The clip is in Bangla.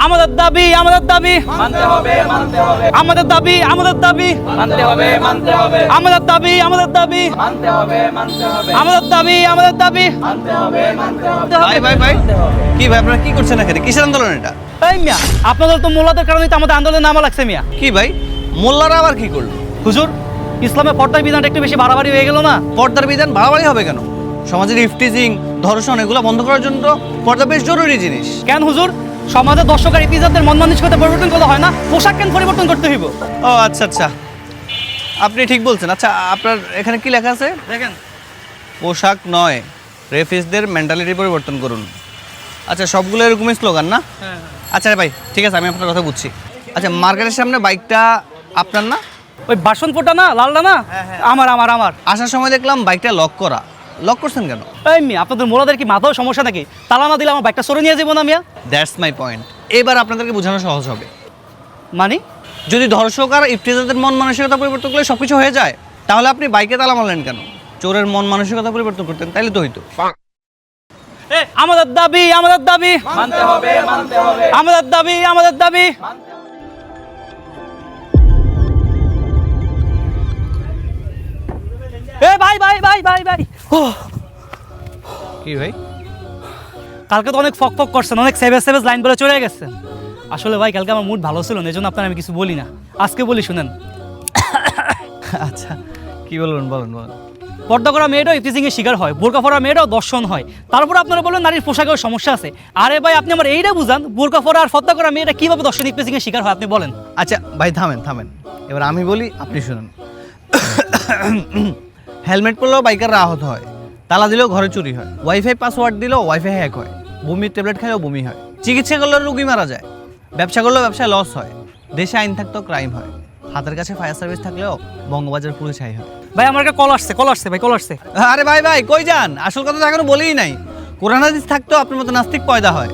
আমাদের দাবি আমাদের দাবি মানতে হবে মানতে হবে আমাদের দাবি আমাদের দাবি মানতে হবে মানতে হবে আমাদের দাবি আমাদের দাবি মানতে হবে মানতে হবে আমাদের দাবি আমাদের দাবি মানতে হবে মানতে হবে ভাই ভাই ভাই কি ভাই আপনারা কি করছেন এখানে কিসের আন্দোলন এটা? এই মিয়া আপনাদের তো মোল্লাদের কারণেই তো আমাদের আন্দোলনে নামা লাগছে মিয়া। কি ভাই মোল্লারা আবার কি করলো? হুজুর ইসলামের পর্দার বিধানটা একটু বেশি বাড়াবাড়ি হয়ে গেল না? পর্দার বিধান বাড়াবাড়ি হবে কেন? সমাজের ইফটিজিং ধর্ষণ এগুলো বন্ধ করার জন্য তো পর্দা বেশ জরুরি জিনিস। কেন হুজুর সমাজের দর্শক আর ইপিজারদের মন মানসিকতা পরিবর্তন করতে হয় না? পোশাক কেন পরিবর্তন করতে হইব? ও আচ্ছা আচ্ছা আপনি ঠিক বলছেন। আচ্ছা আপনার এখানে কি লেখা আছে? দেখেন পোশাক নয় রেফিসদের মেন্টালিটি পরিবর্তন করুন। আচ্ছা সবগুলো এরকমই স্লোগান না? আচ্ছা ভাই ঠিক আছে আমি আপনার কথা বুঝছি। আচ্ছা মার্কেটের সামনে বাইকটা আপনার না? ওই বাসন ফোটা না লালটা না আমার আমার আমার আসার সময় দেখলাম বাইকটা লক করা। লক করছেন কেন? এই মিয়া আপনাদের মোলাদের কি মাথাও সমস্যা নাকি? তালা না দিলে আমার বাইকটা সরে নিয়ে যাবো না মিয়া? That's my point. এবার আপনাদেরকে বোঝানো সহজ হবে। মানে যদি ধর্ষক আর ইফতিজারদের মন মানসিকতা পরিবর্তন করলে সব কিছু হয়ে যায় তাহলে আপনি বাইকে তালা মারলেন কেন? চোরের মন মানসিকতা পরিবর্তন করতেন তাইলে তো হইতো। আমাদের দাবি আমাদের দাবি মানতে হবে মানতে হবে আমাদের দাবি আমাদের দাবি এ ভাই ভাই ভাই ভাই ভাই ও কি ভাই? কালকে তো অনেক ফক ফক করছেন, অনেক সেভেজ সেভেজ লাইন বলে চলে গেছেন। আসলে ভাই কালকে আমার মুড ভালো ছিল না, এই জন্য আপনার আমি কিছু বলি না। আজকে বলি শুনেন। আচ্ছা কি বলবেন বলেন বলেন। পর্দা করা মেয়েরাও ইফটিজিং এর শিকার হয়, বোরকা পরা মেয়েরাও দর্শন হয়, তারপর আপনারা বলবেন নারীর পোশাকেও সমস্যা আছে। আরে ভাই আপনি আমার এইটা বুঝান, বোরকা পরা আর ফর্দা করা মেয়েরা কিভাবে দর্শন ইফটিজিং এর শিকার হয় আপনি বলেন। আচ্ছা ভাই থামেন থামেন এবার আমি বলি আপনি শুনুন। হেলমেট পরলেও বাইকাররা আহত হয়, তালা দিলেও ঘরে চুরি হয়, ওয়াইফাই পাসওয়ার্ড দিলেও ওয়াইফাই হ্যাক হয়, বমির ট্যাবলেট খেলেও বমি হয়, চিকিৎসা করলেও রুগী মারা যায়, ব্যবসা করলেও ব্যবসায় লস হয়, দেশে আইন থাকতেও ক্রাইম হয়, হাতের কাছে ফায়ার সার্ভিস থাকলেও বঙ্গবাজার পুলিশ হাই হয়। ভাই আমার একটা কল আসছে ভাই, কল আসছে। আরে ভাই ভাই কই যান? আসল কথা তো এখনো বলেই নাই। কোরআন হাদিস থাকতেও আপনার মতো নাস্তিক পয়দা হয়।